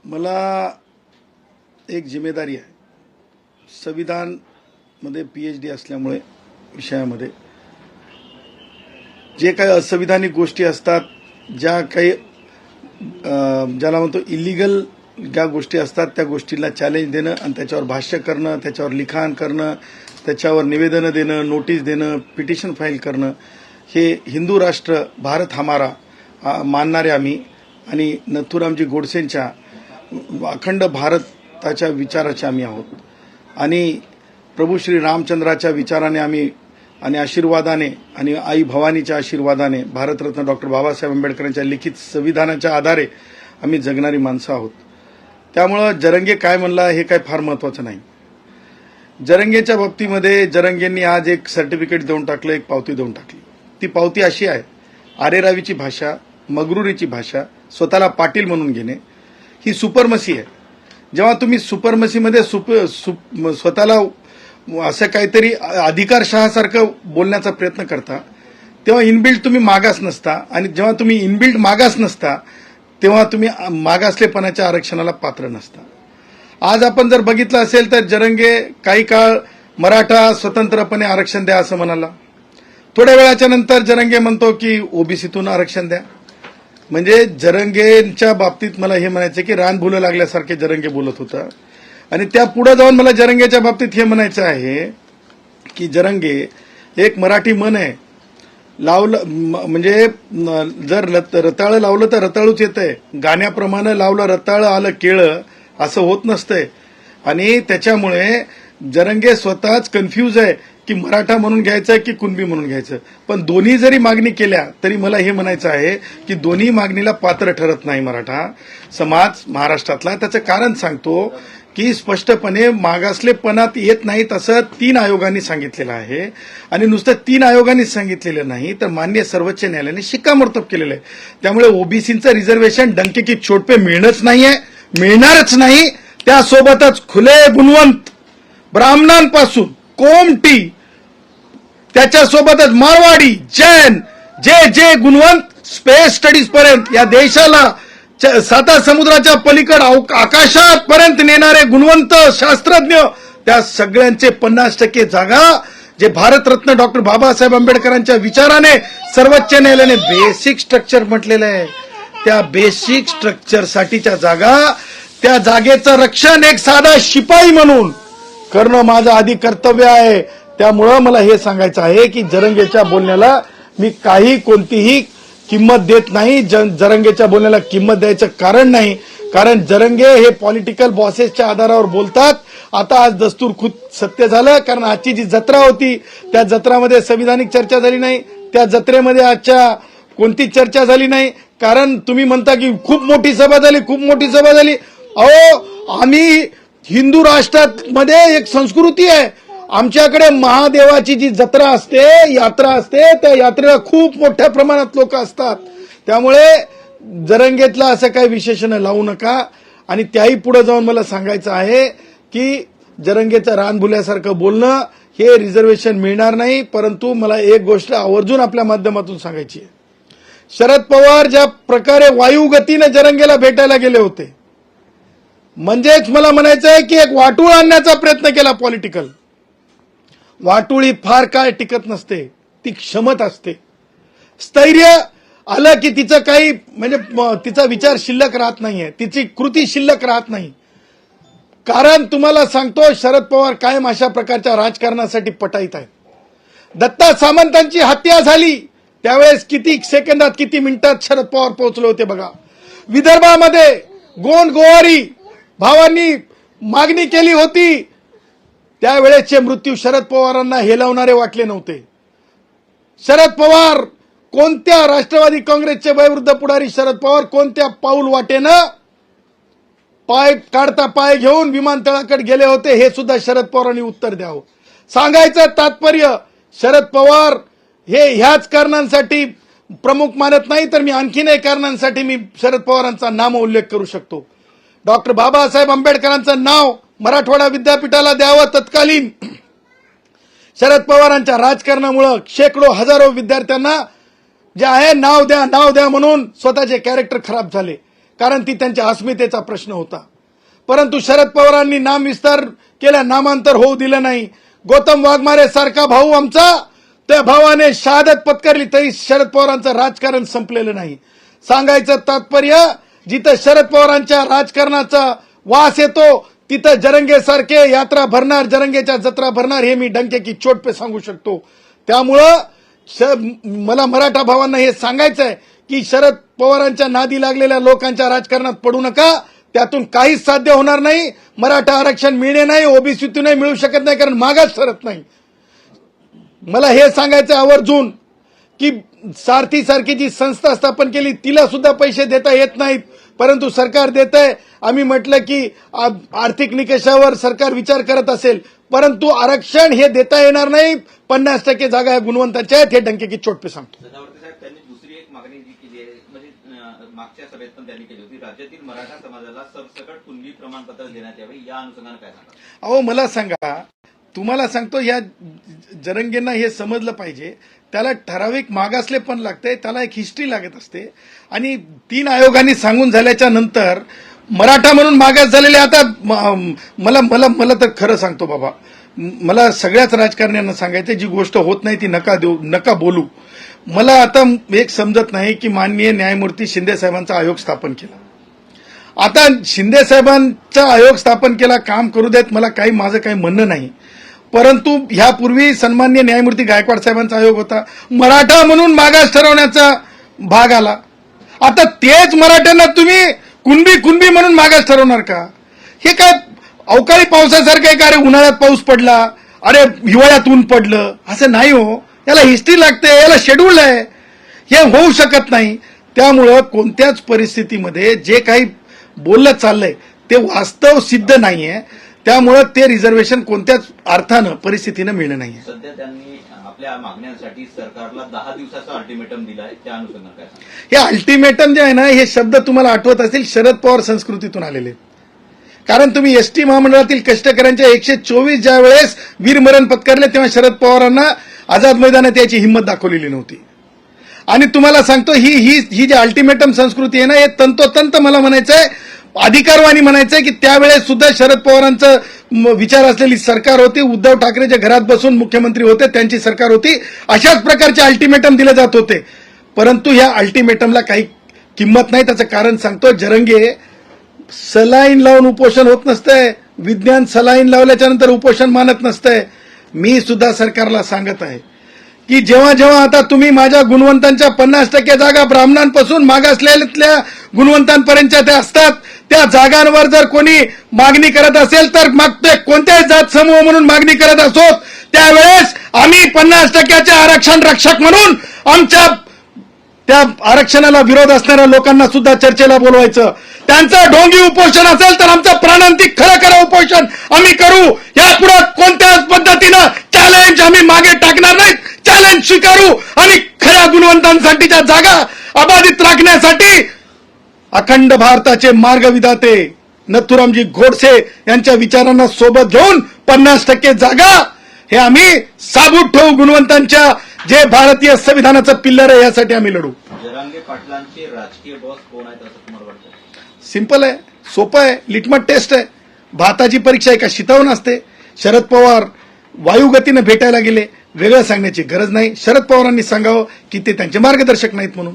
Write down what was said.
मला एक जिम्मेदारी आहे. संविधान मध्ये PhD असल्यामुळे विषयामध्ये जे काही असंविधानिक गोष्टी असतात, ज्या काही ज्याला म्हणतो इलिगल ज्या गोष्टी असतात, त्या गोष्टीला चॅलेंज देणं आणि त्याच्यावर भाष्य करणं, त्याच्यावर लिखाण करणं, त्याच्यावर निवेदनं देणं, नोटीस देणं, पिटिशन फाईल करणं, हे हिंदू राष्ट्र भारत हमारा मानणारे आम्ही आणि नथुरामजी गोडसेंच्या अखंड भारताच्या विचाराचे आम्ही आहोत आणि प्रभू श्री रामचंद्राच्या विचाराने आम्ही आणि आशीर्वादाने आणि आई भवानीच्या आशीर्वादाने भारतरत्न डॉक्टर बाबासाहेब आंबेडकरांच्या लिखित संविधानाच्या आधारे आम्ही जगणारी माणसं आहोत. त्यामुळं जरंगे काय म्हणला हे काय फार महत्त्वाचं नाही. जरंगेच्या बाबतीमध्ये जरंगेंनी आज एक सर्टिफिकेट देऊन टाकलं, एक पावती देऊन टाकली. ती पावती अशी आहे, आरेरावीची भाषा, मगरुरीची भाषा, स्वतःला पाटील म्हणून घेणे, ही सुपरमसी आहे. जेव्हा तुम्ही सुपरमसीमध्ये स्वतःला असं काहीतरी अधिकारशहासारखं बोलण्याचा प्रयत्न करता, तेव्हा इनबिल्ट तुम्ही मागास नसता आणि जेव्हा तुम्ही इनबिल्ट मागास नसता तेव्हा तुम्ही मागासलेपणाच्या आरक्षणाला पात्र नसता. आज आपण जर बघितलं असेल तर जरंगे काही काळ मराठा स्वतंत्रपणे आरक्षण द्या असं म्हणाला. थोड्या वेळाच्या नंतर जरंगे म्हणतो की ओबीसीतून आरक्षण द्या. म्हणजे जरंगेंच्या बाबतीत मला हे म्हणायचं की रान भुलं लागल्यासारखे जरंगे बोलत होता. आणि त्या पुढे जाऊन मला जरंगेच्या बाबतीत हे म्हणायचं आहे की जरंगे एक मराठी म्हण आहे, लावलं म्हणजे जर रताळं लावलं तर रताळूच येतंय, गाण्याप्रमाणे लावलं रताळं आलं केळं असं होत नसतंय. आणि त्याच्यामुळे जरंगे स्वतःच कन्फ्यूज आहे की मराठा म्हणून घ्यायचं की कुणबी म्हणून घ्यायचं. पण दोन्ही जरी मागणी केल्या तरी मला हे म्हणायचं आहे की दोन्ही मागणीला पात्र ठरत नाही मराठा समाज महाराष्ट्रातला. त्याचं कारण सांगतो की स्पष्टपणे मागासलेपणात येत नाहीत असं 3 आयोगांनी सांगितलेलं आहे. आणि नुसतं 3 आयोगांनी सांगितलेलं नाही तर माननीय सर्वोच्च न्यायालयाने शिक्कामोर्तब केलेलं आहे. त्यामुळे ओबीसीचं रिझर्वेशन डंके की चोट पे मिळणंच नाहीये, मिळणारच नाही. त्यासोबतच खुले गुणवंत ब्राह्मणांपासून कोमटी, त्याच्यासोबतच मारवाडी, जैन, जे गुणवंत स्पेस स्टडीज पर्यंत या देशाला 7 समुद्राच्या पलीकड आकाशापर्यंत नेणारे गुणवंत शास्त्रज्ञ, त्या सगळ्यांचे 50% जागा जे भारतरत्न डॉक्टर बाबासाहेब आंबेडकरांच्या विचाराने सर्वोच्च न्यायालयाने बेसिक स्ट्रक्चर म्हटलेलं आहे, त्या बेसिक स्ट्रक्चरसाठीच्या जागा, त्या जागेचं रक्षण एक साधा शिपाई म्हणून करणं माझं आधी कर्तव्य आहे. त्यामुळं मला हे सांगायचं आहे की जरंगेच्या बोलण्याला मी कोणतीही किंमत देत नाही. जरंगेच्या बोलण्याला किंमत द्यायचं कारण नाही, कारण जरंगे हे पॉलिटिकल बॉसेसच्या आधारावर बोलतात. आता आज दस्तूर खुद सत्य झालं, कारण आजची जी जत्रा होती त्या जत्रामध्ये संविधानिक चर्चा झाली नाही. त्या जत्रेमध्ये आजच्या कोणती चर्चा झाली नाही, कारण तुम्ही म्हणता की खूप मोठी सभा झाली, खूप मोठी सभा झाली. अहो, आम्ही हिंदू राष्ट्रामध्ये एक संस्कृती आहे, आमच्याकडे महादेवाची जी जत्रा असते, यात्रा असते, त्या यात्रेला खूप मोठ्या प्रमाणात लोक असतात. त्यामुळे जरंगेतला असं काही विशेषण लावू नका. आणि त्याही पुढे जाऊन मला सांगायचं आहे की जरंगेचं रानभुल्यासारखं बोलणं हे रिझर्वेशन मिळणार नाही. परंतु मला एक गोष्ट आवर्जून आपल्या माध्यमातून सांगायची आहे. शरद पवार ज्या प्रकारे वायुगतीने जरंगेला भेटायला गेले होते, म्हणजेच मला म्हणायचं आहे की एक वाटूळ आणण्याचा प्रयत्न केला पॉलिटिकल. वाटोळी फार काळ टिकत नसते, ती क्षमत असते. स्थैर्य आलं की तिचं काही म्हणजे तिचा विचार शिल्लक राहत नाहीये, तिची कृती शिल्लक राहत नाही. कारण तुम्हाला सांगतो, शरद पवार कायम अशा प्रकारच्या राजकारणासाठी पटाईत आहेत. दत्ता सामंतांची हत्या झाली त्यावेळेस किती सेकंदात किती मिनिटात शरद पवार पोहोचले होते बघा. विदर्भामध्ये गोंड गोवारी भावांनी मागणी केली होती, त्यावेळेसचे मृत्यू शरद पवारांना हेलावणारे वाटले नव्हते. शरद पवार कोणत्या राष्ट्रवादी काँग्रेसचे वयोवृद्ध पुढारी शरद पवार कोणत्या पाऊल वाटेनं पाय काढता पाय घेऊन विमानतळाकडे गेले होते हे सुद्धा शरद पवारांनी उत्तर द्यावं. सांगायचं तात्पर्य, शरद पवार हे ह्याच कारणांसाठी प्रमुख मानत नाही तर मी आणखीन एक कारणांसाठी मी शरद पवारांचा नाम उल्लेख करू शकतो. डॉक्टर बाबासाहेब आंबेडकरांचं नाव मराठवाडा विद्यापीठाला द्यावं तत्कालीन. शरद पवारांच्या राजकारणामुळे शेकडो हजारो विद्यार्थ्यांना जे आहे नाव द्या म्हणून स्वतःचे कॅरेक्टर खराब झाले. कारण ती त्यांच्या अस्मितेचा प्रश्न होता. परंतु शरद पवारांनी नाम विस्तार केला, नामांतर होऊ दिलं नाही. गौतम वाघमारे सारखा भाऊ आमचा, त्या भावाने शहादत पत्करली तरी शरद पवारांचं राजकारण संपलेलं नाही. सांगायचं तात्पर्य, जिथं शरद पवारांच्या राजकारणाचा वास येतो तिथं जरंगे सारखे यात्रा भरणार, जरंगेच्या जत्रा भरणार, हे मी डंके की चोट पे सांगू शकतो. त्यामुळं मला मराठा भावांना हे सांगायचं आहे की शरद पवारांच्या नादी लागलेल्या लोकांच्या राजकारणात पडू नका. त्यातून काहीच साध्य होणार नाही. मराठा आरक्षण मिळणे नाही, ओबीसीतूनही मिळू शकत नाही, कारण मागास ठरत नाही. मला हे सांगायचं आवर्जून की सारथी सारखी जी संस्था स्थापन केली तिला सुद्धा पैसे देता येत नाहीत, परंतु सरकार देत आहे. आम्ही म्हटलं की आर्थिक निकषावर सरकार विचार करत असेल, परंतु आरक्षण हे देता येणार नाही. 50% जागा या गुणवंतांच्या आहेत, हे डंके की चोट पे सांगतो. त्यांनी दुसरी एक मागणी जी केली आहे, म्हणजे मागच्या सभेत पण त्यांनी केली होती, राज्यातील मराठा समाजाला सरसकट कुणबी प्रमाणपत्र देण्यात यावे. या अनुषंगाने काय सांगा? अहो मला सांगा, तुम्हाला सांगतो, या जरंगेंना हे समजलं पाहिजे, त्याला ठराविक मागासले पण लागते, त्याला एक हिस्ट्री लागत असते. आणि 3 आयोगांनी सांगून झाल्याच्या नंतर मराठा म्हणून मागास झालेले, आता मला मला मला तर खरं सांगतो बाबा, मला सगळ्याच राजकारण्यांना सांगायचं, जी गोष्ट होत नाही ती नका देऊ, नका बोलू. मला आता एक समजत नाही की माननीय न्यायमूर्ती शिंदे साहेबांचा आयोग स्थापन केला. आता शिंदे साहेबांचा आयोग स्थापन केला, काम करू देत, मला माझं काही म्हणणं नाही. परंतु ह्यापूर्वी सन्माननीय न्यायमूर्ती गायकवाड साहेबांचा आयोग होता, मराठा म्हणून मागास ठरवण्याचा भाग आला. आता तेच मराठ्यांना तुम्ही कुणबी म्हणून मागास ठरवणार का? हे काय अवकाळी पावसासारखं आहे का? अरे उन्हाळ्यात पाऊस पडला, अरे हिवाळ्यात ऊन पडलं, असं नाही हो. याला हिस्ट्री लागते, याला शेड्यूल आहे, हे होऊ शकत नाही. त्यामुळं कोणत्याच परिस्थितीमध्ये जे काही बोललं चाललंय ते वास्तव सिद्ध नाहीये. त्यामुळं ते रिझर्वेशन कोणत्याच अर्थानं परिस्थितीनं मिळणं नाहीये. सध्या त्यांनी आपल्या मागण्यांसाठी सरकारला 10 दिवसाचा अल्टिमेटम दिला आहे, त्या अनुषंगाने काय सांगा? हे अल्टिमेटम जे आहे ना, हे शब्द तुम्हाला आठवत असतील, शरद पवार संस्कृतीतून आलेले. कारण तुम्ही एसटी महामंडळातील कष्टकऱ्यांच्या 124 ज्या वेळेस वीरमरण पत्करले तेव्हा शरद पवारांना आझाद मैदानात याची हिंमत दाखवलेली नव्हती. आणि तुम्हाला सांगतो, ही जी अल्टिमेटम संस्कृती आहे ना, हे तंतोतंत मला म्हणायचंय, अधिकारवाणी म्हणायचंय की त्यावेळेस सुद्धा शरद पवारांचं विचार असलेली सरकार होती. उद्धव ठाकरेच्या घरात बसून मुख्यमंत्री होते, त्यांची सरकार होती. अशाच प्रकारचे अल्टिमेटम दिले जात होते. परंतु या अल्टिमेटमला काही किंमत नाही. त्याचं कारण सांगतो, जरंगे सलाईन लावून उपोषण होत नसतंय, विज्ञान सलाईन लावल्याच्या नंतर उपोषण मानत नसतंय. मी सुद्धा सरकारला सांगत आहे की जेव्हा जेव्हा आता तुम्ही माझ्या गुणवंतांच्या 50% जागा ब्राह्मणांपासून मागासलेल्या गुणवंतांपर्यंतच्या त्या असतात, त्या जागांवर जर कोणी मागणी करत असेल तर मग ते कोणत्याही जात समूह म्हणून मागणी करत असोत, त्यावेळेस आम्ही 50%चे आरक्षण रक्षक म्हणून आमच्या त्या आरक्षणाला विरोध असणाऱ्या लोकांना सुद्धा चर्चेला बोलवायचं. त्यांचं ढोंगी उपोषण असेल तर आमचं प्राणांतिक खरं उपोषण आम्ही करू. यापुढे कोणत्याच पद्धतीनं चॅलेंज आम्ही मागे टाकणार नाहीत. चॅलेंज स्वीकारू आणि खऱ्या गुणवंतांसाठीच्या जागा अबाधित राखण्यासाठी अखंड भारताचे मार्गविधाते नथुरामजी गोडसे यांच्या विचारांना सोबत घेऊन 50% जागा हे आम्ही साबूत ठेवू. गुणवंतांच्या जे भारतीय संविधानाचं पिल्लर आहे, यासाठी आम्ही लढू. जरांगे पाटलांचे राजकीय बॉस कोण आहेत असं तुम्हाला वाटतं? सिंपल आहे, सोपं आहे, लिटमट टेस्ट आहे. भाताची परीक्षा एका शितावून असते. शरद पवार वायुगतीनं भेटायला गेले, वेगळं सांगण्याची गरज नाही. शरद पवारांनी सांगावं की ते त्यांचे मार्गदर्शक नाहीत म्हणून.